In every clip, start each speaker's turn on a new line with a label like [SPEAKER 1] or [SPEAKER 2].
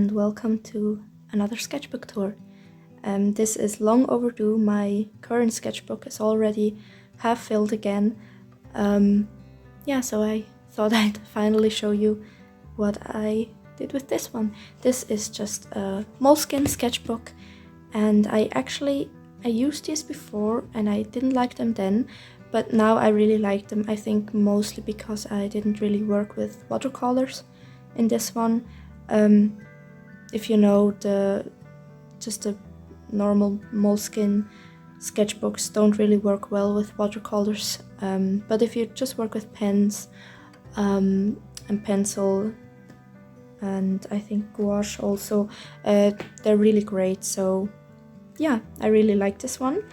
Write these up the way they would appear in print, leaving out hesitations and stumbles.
[SPEAKER 1] and welcome to another sketchbook tour. This is long overdue. My current sketchbook is already half filled again. So I thought I'd finally show you what I did with this one. This is just a moleskin sketchbook, and I used these before and I didn't like them then, but now I really like them. I think mostly because I didn't really work with watercolors in this one. If you know, the normal moleskin sketchbooks don't really work well with watercolors, but if you just work with pens and pencil, and I think gouache also, they're really great. So yeah, I really like this one.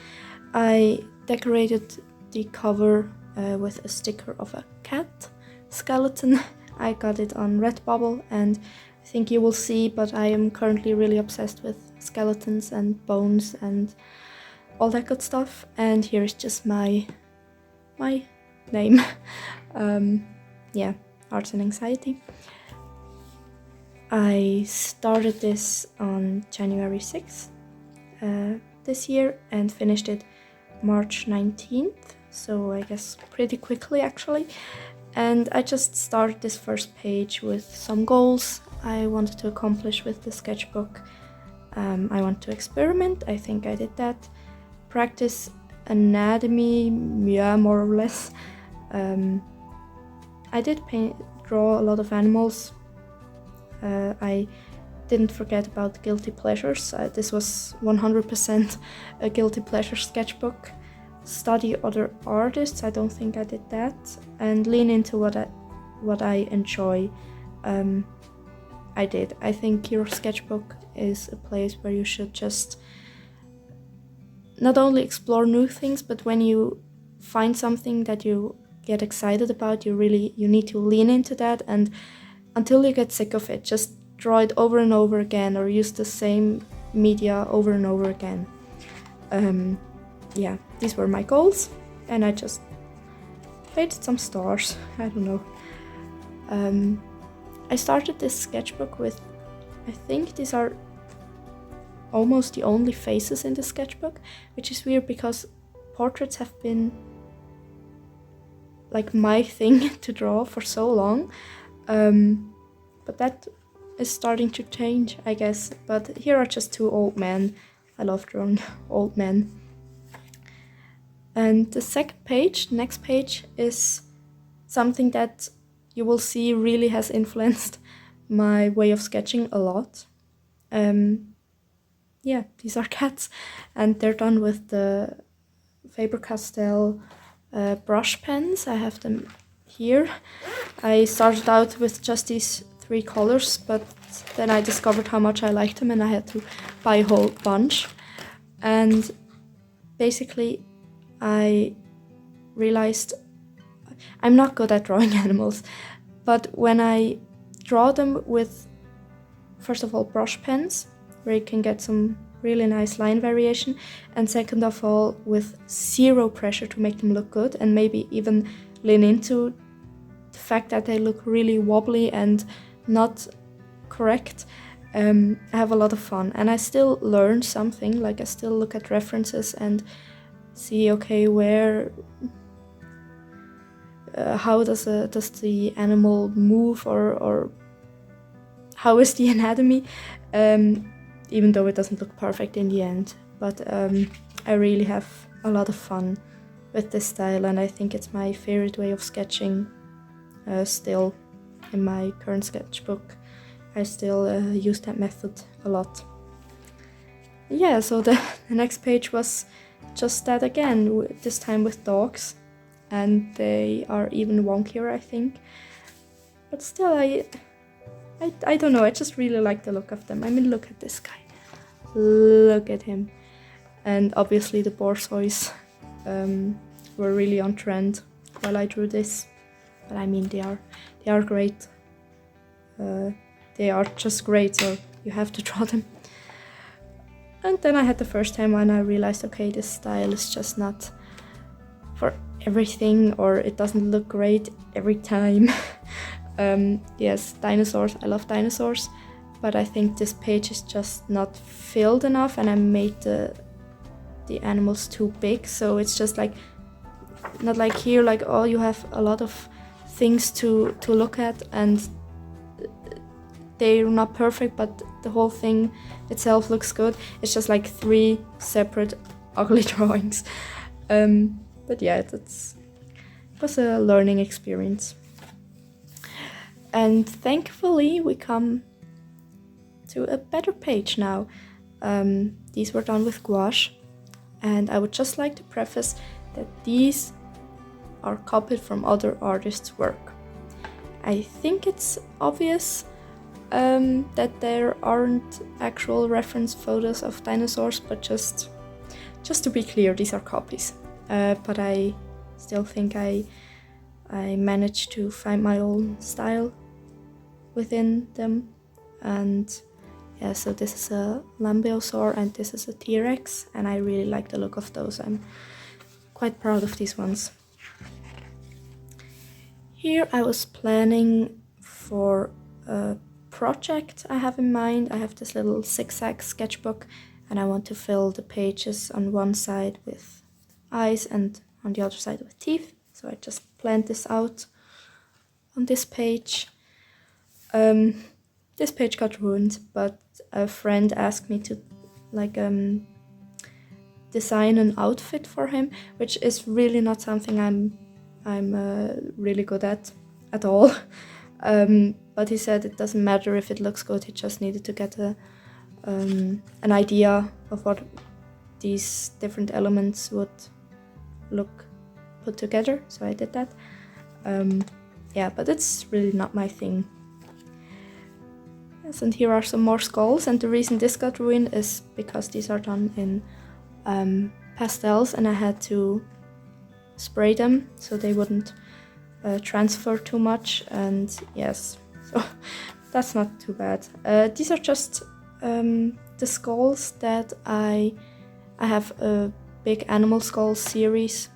[SPEAKER 1] I decorated the cover with a sticker of a cat skeleton. I got it on Redbubble, and I think you will see, but I am currently really obsessed with skeletons and bones and all that good stuff. And here is just my name. Arts and Anxiety. I started this on January 6th this year and finished it March 19th, so I guess pretty quickly actually. And I just started this first page with some goals I wanted to accomplish with the sketchbook. I want to experiment, I think I did that. Practice anatomy, yeah, more or less. I did draw a lot of animals. I didn't forget about guilty pleasures. This was 100% a guilty pleasure sketchbook. Study other artists, I don't think I did that, and lean into what I enjoy. I did. I think your sketchbook is a place where you should just not only explore new things, but when you find something that you get excited about, you need to lean into that, and until you get sick of it, just draw it over and over again, or use the same media over and over again. These were my goals, and I just painted some stars. I don't know. I started this sketchbook with, I think these are almost the only faces in the sketchbook, which is weird because portraits have been like my thing to draw for so long. But that is starting to change, I guess. But here are just two old men. I love drawing old men. And the next page, is something that you will see really has influenced my way of sketching a lot. These are cats, and they're done with the Faber-Castell brush pens. I have them here. I started out with just these 3 colors, but then I discovered how much I liked them and I had to buy a whole bunch. And basically I realized I'm not good at drawing animals, but when I draw them with, first of all, brush pens, where you can get some really nice line variation, and second of all, with zero pressure to make them look good, and maybe even lean into the fact that they look really wobbly and not correct, I have a lot of fun. And I still learn something, like I still look at references and see, okay, where, how does the animal move, or how is the anatomy, even though it doesn't look perfect in the end. But I really have a lot of fun with this style, and I think it's my favorite way of sketching still. In my current sketchbook, I still use that method a lot. Yeah, so the next page was just that again, this time with dogs, and they are even wonkier, I think. But still, I don't know, I just really like the look of them. I mean, look at this guy. Look at him. And obviously the borzois were really on trend while I drew this. But I mean, they are great. They are just great, so you have to draw them. And then I had the first time when I realized, okay, this style is just not for everything, or it doesn't look great every time. Yes, dinosaurs. I love dinosaurs. but I think this page is just not filled enough, and I made the animals too big, so it's just like not like here, like oh, you have a lot of things to look at, and they're not perfect, but the whole thing itself looks good. It's just like 3 separate ugly drawings. But yeah, it was a learning experience. And thankfully we come to a better page now. These were done with gouache, and I would just like to preface that these are copied from other artists' work. I think it's obvious that there aren't actual reference photos of dinosaurs, but just to be clear, these are copies. But I still think I managed to find my own style within them. And yeah, so this is a Lambeosaur and this is a T-Rex, and I really like the look of those. I'm quite proud of these ones. Here I was planning for a project I have in mind. I have this little zigzag sketchbook, and I want to fill the pages on one side with eyes and on the other side with teeth. So I just planned this out on this page. This page got ruined, but a friend asked me to design an outfit for him, which is really not something I'm really good at all. But he said it doesn't matter if it looks good, he just needed to get an idea of what these different elements would look put together, so I did that. Yeah, but it's really not my thing. Yes, and here are some more skulls, and the reason this got ruined is because these are done in pastels, and I had to spray them so they wouldn't transfer too much, and yes, so that's not too bad. These are just the skulls that I have a big animal skull series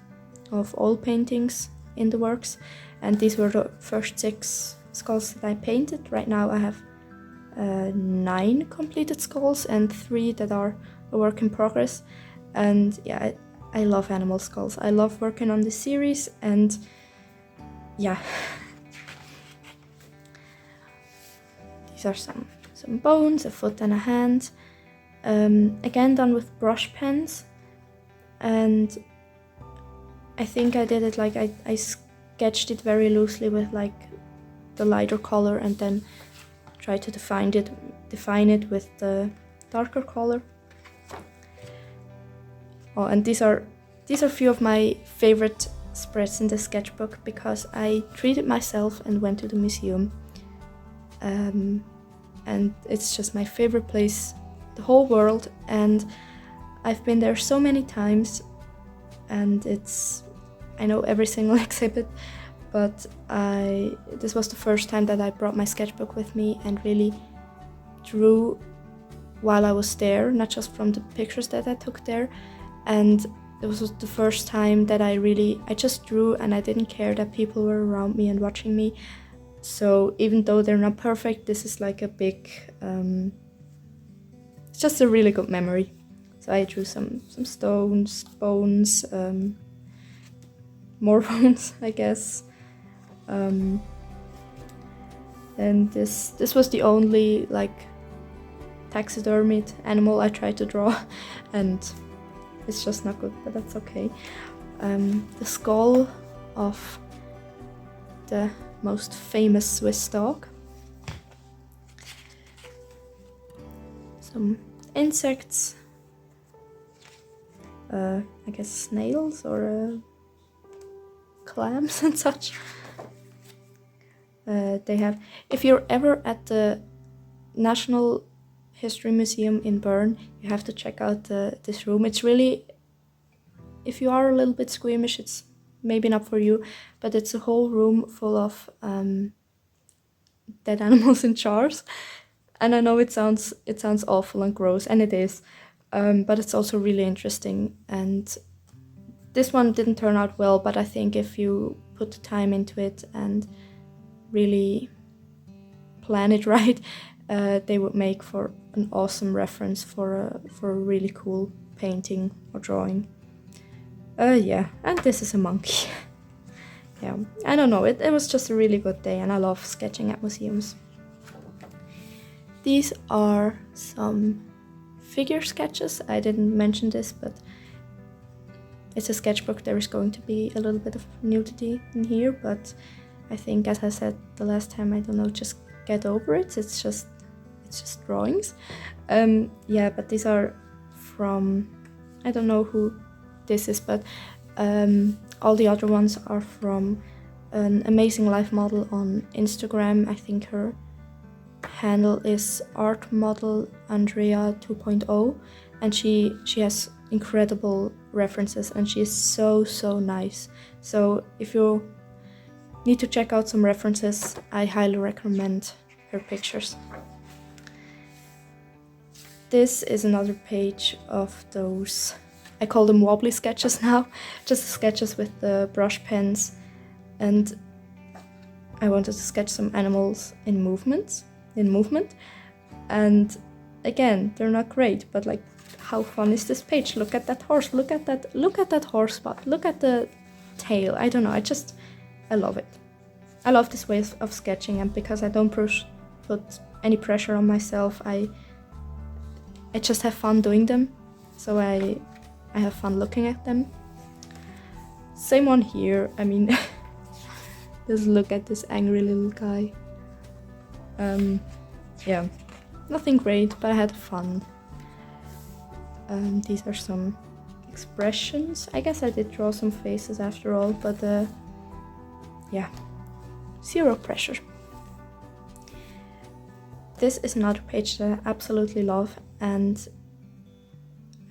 [SPEAKER 1] of oil paintings in the works, and these were the first 6 skulls that I painted. Right now I have 9 completed skulls and 3 that are a work in progress. And yeah, I love animal skulls. I love working on this series, and yeah. These are some bones, a foot and a hand. Again done with brush pens, and I think I did it like I sketched it very loosely with like the lighter color, and then tried to define it with the darker color. Oh, and these are a few of my favorite spreads in the sketchbook, because I treated myself and went to the museum, and it's just my favorite place, the whole world, and I've been there so many times, and I know every single exhibit, but this was the first time that I brought my sketchbook with me and really drew while I was there, not just from the pictures that I took there. And it was the first time that I just drew, and I didn't care that people were around me and watching me. So even though they're not perfect, this is like a big, it's just a really good memory. So I drew some stones, bones, more bones, I guess. And this was the only like taxidermied animal I tried to draw, and it's just not good, but that's okay. The skull of the most famous Swiss dog. Some insects, I guess snails or clams and such. They have, if you're ever at the National History Museum in Bern, you have to check out this room. It's really, if you are a little bit squeamish, it's maybe not for you, but it's a whole room full of dead animals in jars. And I know it sounds awful and gross, and it is, but it's also really interesting. And this one didn't turn out well, but I think if you put the time into it and really plan it right, they would make for an awesome reference for a really cool painting or drawing. Yeah, and this is a monkey. Yeah, I don't know, it was just a really good day, and I love sketching at museums. These are some figure sketches. I didn't mention this, but it's a sketchbook. There is going to be a little bit of nudity in here, but I think, as I said the last time, I don't know, just get over it. It's just drawings. Yeah, but these are from, I don't know who this is, but all the other ones are from an amazing life model on Instagram. I think her handle is Art Model Andrea 2.0, and she has incredible references, and she is so nice. So if you need to check out some references, I highly recommend her pictures. This is another page of those, I call them wobbly sketches now, just sketches with the brush pens, and I wanted to sketch some animals in movement, and again, they're not great, but like, how fun is this page? Look at that horse, look at that horse spot, look at the tail. I don't know, I love it. I love this way of sketching, and because I don't put any pressure on myself, I just have fun doing them, so I have fun looking at them. Same one here, I mean, just look at this angry little guy. Yeah, nothing great, but I had fun. These are some expressions. I guess I did draw some faces after all, but yeah, zero pressure. This is another page that I absolutely love, and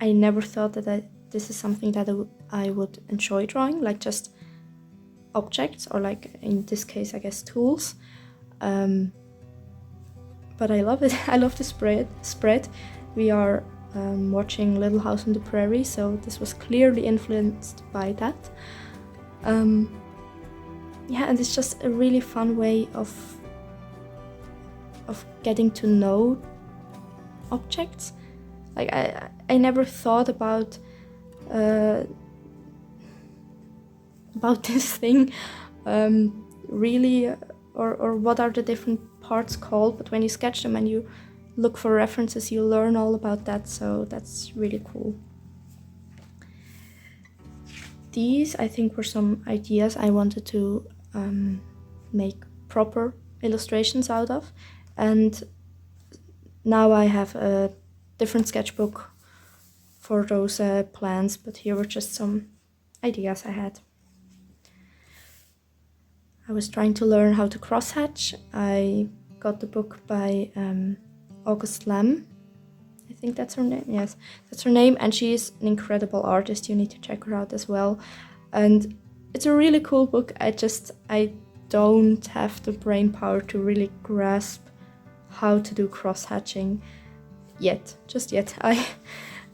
[SPEAKER 1] I never thought that this is something that I would enjoy drawing, like just objects, or like in this case I guess tools. But I love it. I love the spread. We are watching Little House on the Prairie, so this was clearly influenced by that. Yeah, and it's just a really fun way of getting to know objects. Like I never thought about this thing really, or what are the different parts called, but when you sketch them and you look for references, you learn all about that, so that's really cool. These, I think, were some ideas I wanted to make proper illustrations out of, and now I have a different sketchbook for those plans, but here were just some ideas I had. I was trying to learn how to crosshatch. I got the book by August Lam. I think that's her name. Yes, that's her name, and she is an incredible artist. You need to check her out as well. And it's a really cool book. I don't have the brain power to really grasp how to do crosshatching yet.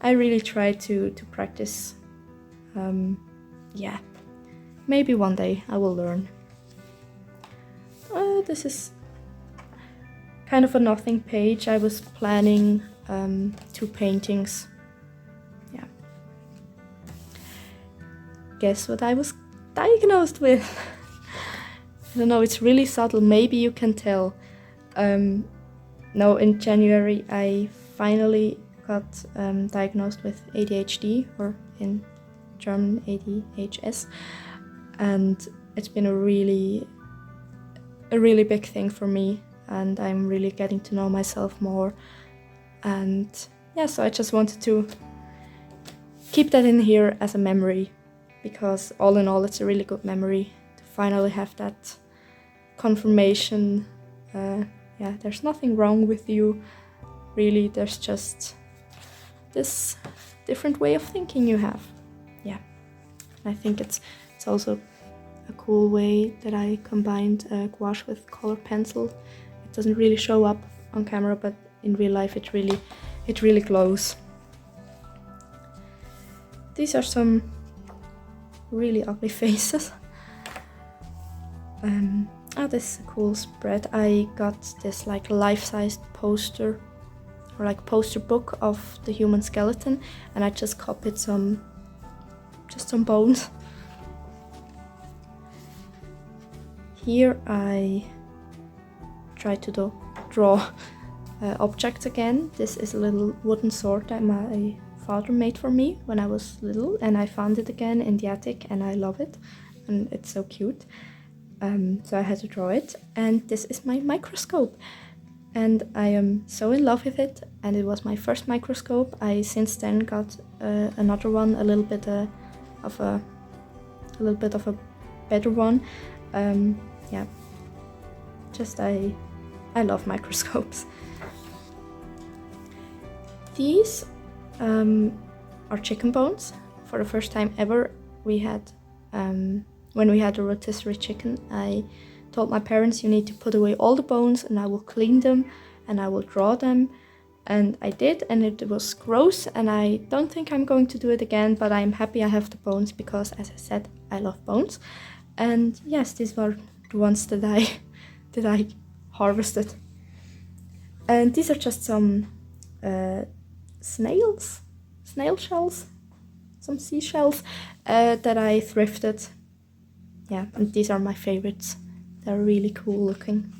[SPEAKER 1] I really try to practice. Yeah, maybe one day I will learn. This is kind of a nothing page. I was planning 2 paintings. Yeah. Guess what I was diagnosed with? I don't know, it's really subtle. Maybe you can tell. No, in January I finally got diagnosed with ADHD, or in German ADHS, and it's been a really big thing for me, and I'm really getting to know myself more. And yeah, so I just wanted to keep that in here as a memory, because all in all it's a really good memory to finally have that confirmation. Yeah, there's nothing wrong with you, really, there's just this different way of thinking you have. Yeah, and I think it's also a cool way that I combined gouache with colored pencil. It doesn't really show up on camera, but in real life it really glows. These are some really ugly faces. Oh, this is a cool spread. I got this like life-sized poster or like poster book of the human skeleton, and I just copied some bones. Here I try to draw objects again. This is a little wooden sword that my father made for me when I was little, and I found it again in the attic and I love it, and it's so cute. So I had to draw it, and this is my microscope, and I am so in love with it, and it was my first microscope. I since then got another one, a little bit of a better one. Yeah, just I love microscopes. These are chicken bones. For the first time ever, we had when we had a rotisserie chicken, I told my parents, you need to put away all the bones and I will clean them and I will draw them. And I did, and it was gross, and I don't think I'm going to do it again, but I'm happy I have the bones because, as I said, I love bones. And yes, these were the ones that I harvested. And these are just some snail shells, some seashells that I thrifted. Yeah, and these are my favorites. They're really cool looking.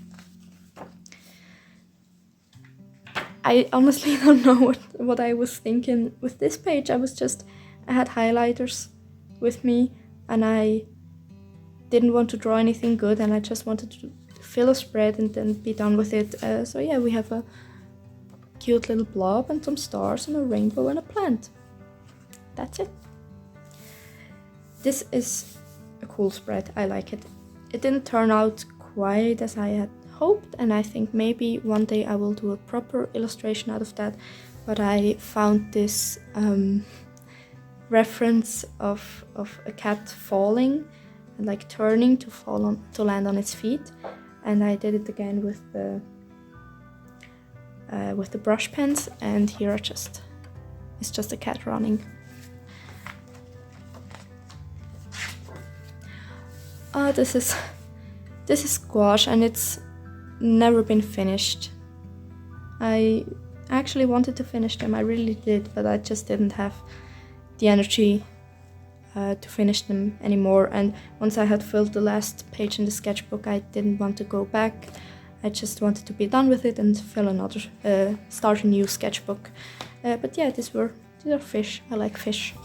[SPEAKER 1] I honestly don't know what I was thinking with this page. I had highlighters with me, and I didn't want to draw anything good, and I just wanted to fill a spread and then be done with it. So yeah, we have a cute little blob and some stars and a rainbow and a plant. That's it. This is a cool spread. I like it. It didn't turn out quite as I had hoped, and I think maybe one day I will do a proper illustration out of that, but I found this reference of a cat falling and like turning to land on its feet, and I did it again with the brush pens, and here it's just a cat running. This is gouache, and it's never been finished. I actually wanted to finish them, I really did, but I just didn't have the energy to finish them anymore. And once I had filled the last page in the sketchbook, I didn't want to go back. I just wanted to be done with it and start a new sketchbook. But yeah, these are fish. I like fish.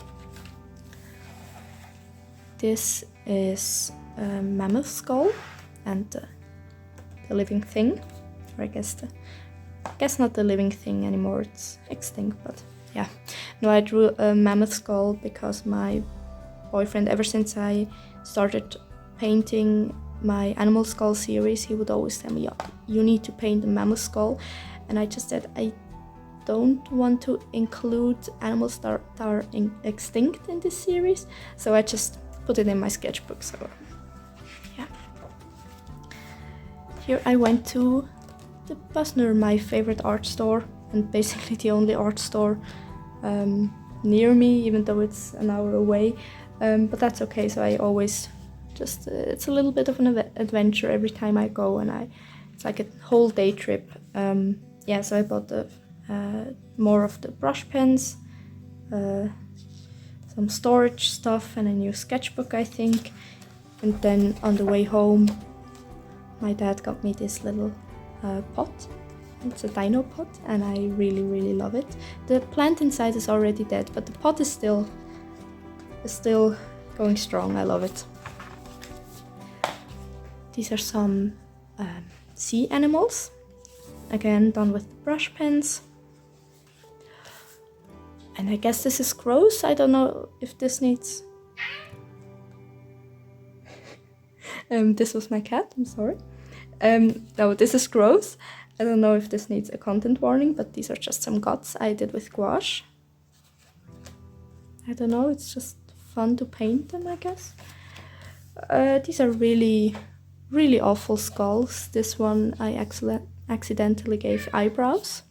[SPEAKER 1] This is a mammoth skull and the living thing, or I guess not the living thing anymore, it's extinct, but yeah. No, I drew a mammoth skull because my boyfriend, ever since I started painting my animal skull series, he would always tell me, you need to paint a mammoth skull, and I just said I don't want to include animals that are extinct in this series, so I just put it in my sketchbook. So yeah. Here I went to the Busner, my favorite art store, and basically the only art store near me, even though it's an hour away, but that's okay. So I always it's a little bit of an adventure every time I go, and it's like a whole day trip. Yeah, so I bought more of the brush pens, some storage stuff, and a new sketchbook, I think. And then on the way home, my dad got me this little pot. It's a dino pot, and I really, really love it. The plant inside is already dead, but the pot is still going strong. I love it. These are some sea animals, again done with the brush pens. And I guess this is gross. I don't know if this needs... this was my cat, I'm sorry. No, this is gross. I don't know if this needs a content warning, but these are just some guts I did with gouache. I don't know, it's just fun to paint them, I guess. These are really, really awful skulls. This one I accidentally gave eyebrows.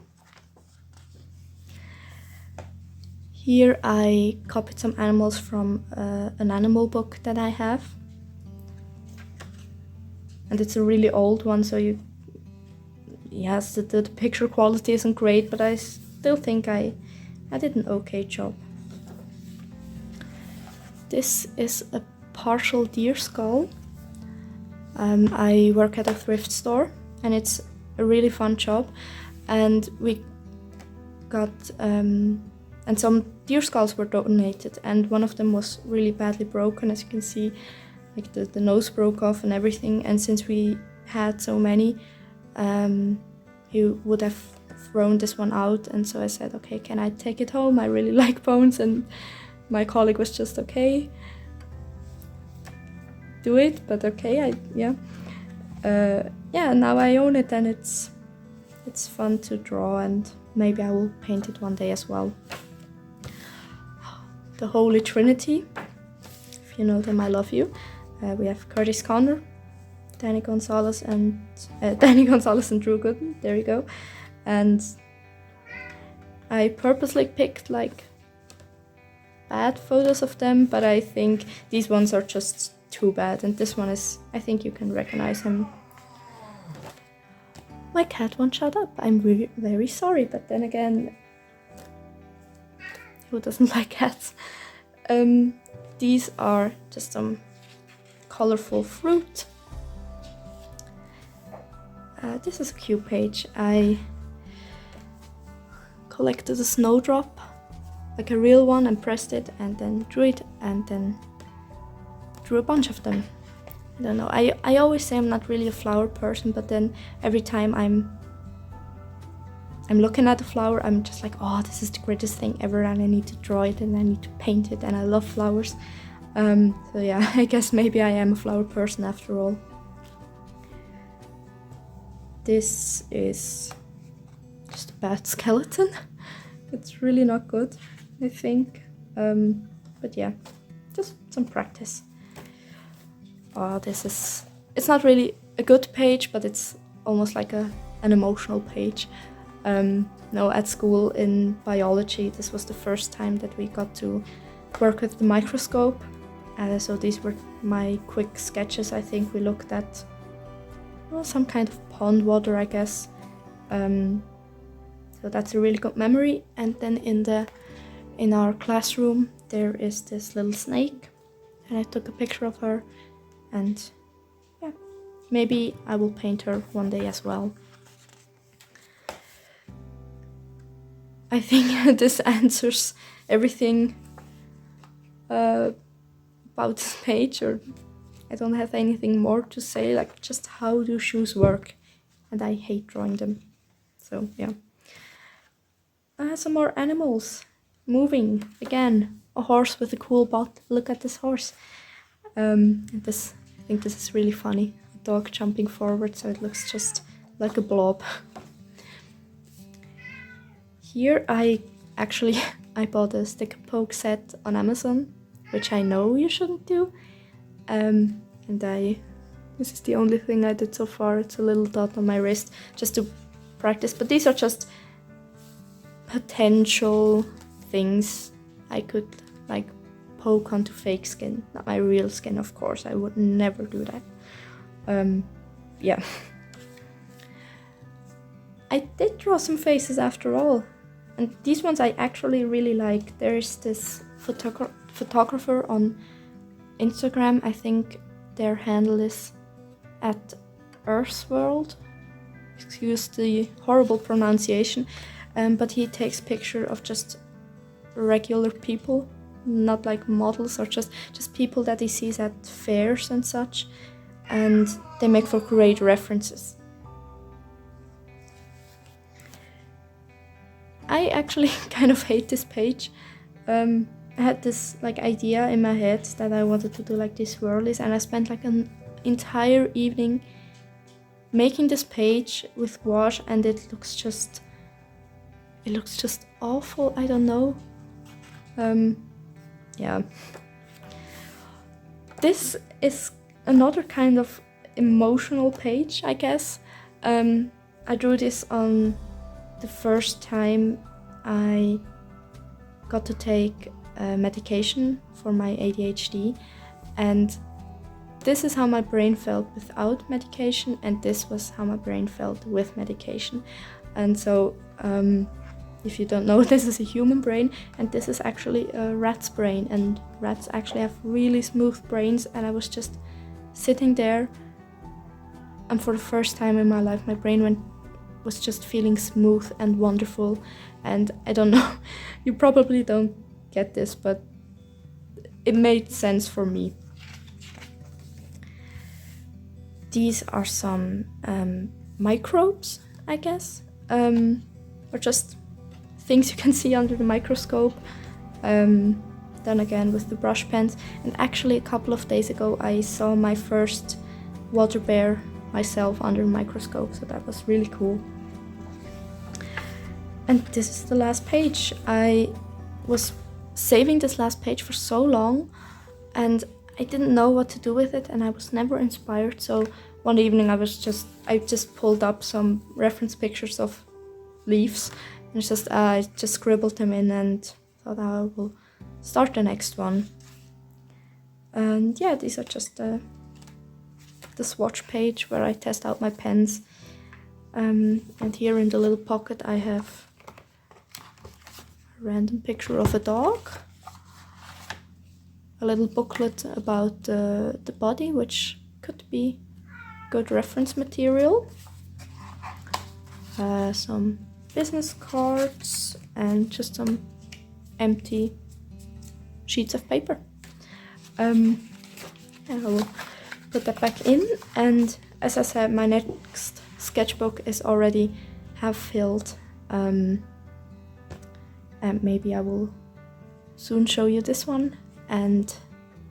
[SPEAKER 1] Here I copied some animals from an animal book that I have. and it's a really old one, so yes, the picture quality isn't great, but I still think I did an okay job. This is a partial deer skull. I work at a thrift store, and it's a really fun job, and we got and some deer skulls were donated, and one of them was really badly broken, as you can see, like the nose broke off and everything. And since we had so many, he would have thrown this one out, and so I said, okay, can I take it home? I really like bones. And my colleague was just, okay, do it, but okay, now I own it, and it's fun to draw, and maybe I will paint it one day as well. The Holy Trinity, if you know them, I love you. We have Curtis Connor, Danny Gonzalez and Drew Gooden. There you go. And I purposely picked like bad photos of them, but I think these ones are just too bad. And this one is, I think you can recognize him. My cat won't shut up. I'm really very sorry, but then again, who doesn't like cats? These are just some colorful fruit. This is a cute page. I collected a snowdrop, like a real one, and pressed it, and then drew it, and then drew a bunch of them. I don't know. I always say I'm not really a flower person, but then every time I'm looking at the flower, I'm just like, oh, this is the greatest thing ever, and I need to draw it, and I need to paint it, and I love flowers. So yeah, I guess maybe I am a flower person after all. This is just a bad skeleton. It's really not good, I think. But yeah, just some practice. Oh, it's not really a good page, but it's almost like an emotional page. No, at school in biology, this was the first time that we got to work with the microscope. So these were my quick sketches. I think we looked at some kind of pond water, I guess. So that's a really good memory. And then in our classroom, there is this little snake, and I took a picture of her. And yeah, maybe I will paint her one day as well. I think this answers everything about this page, or I don't have anything more to say, like just how do shoes work, and I hate drawing them. So yeah. Some more animals moving. Again, a horse with a cool butt. Look at this horse. I think this is really funny. A dog jumping forward, so it looks just like a blob. Here I bought a stick and poke set on Amazon, which I know you shouldn't do. This is the only thing I did so far. It's a little dot on my wrist just to practice, but these are just potential things I could like poke onto fake skin, not my real skin, of course. I would never do that. Yeah. I did draw some faces after all, and these ones I actually really like. There's this photographer on Instagram. I think their handle is at Earthworld. Excuse the horrible pronunciation, but he takes picture of just regular people, not like models, or just people that he sees at fairs and such, and they make for great references. I actually kind of hate this page. I had this like idea in my head that I wanted to do like these swirlies, and I spent like an entire evening making this page with gouache, and it looks just awful. I don't know. Yeah. This is another kind of emotional page, I guess. I drew this on the first time I got to take medication for my ADHD, and this is how my brain felt without medication, and this was how my brain felt with medication. And so if you don't know, this is a human brain, and this is actually a rat's brain, and rats actually have really smooth brains. And I was just sitting there, and for the first time in my life my brain was just feeling smooth and wonderful. And I don't know, you probably don't get this, but it made sense for me. These are some microbes, I guess, or just things you can see under the microscope. Then again with the brush pens. And actually a couple of days ago I saw my first water bear myself under a microscope, so that was really cool. And this is the last page. I was saving this last page for so long, and I didn't know what to do with it, and I was never inspired. So one evening I just pulled up some reference pictures of leaves, and I just scribbled them in and thought I will start the next one. And yeah, these are just the swatch page where I test out my pens. And here in the little pocket I have a random picture of a dog, a little booklet about the body, which could be good reference material, some business cards, and just some empty sheets of paper. I will put that back in, and as I said, my next sketchbook is already half filled, and maybe I will soon show you this one. And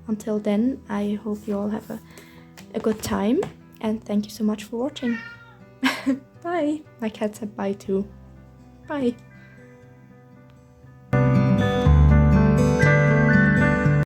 [SPEAKER 1] until then, I hope you all have a good time, and thank you so much for watching. Bye! My cat said bye too. Bye!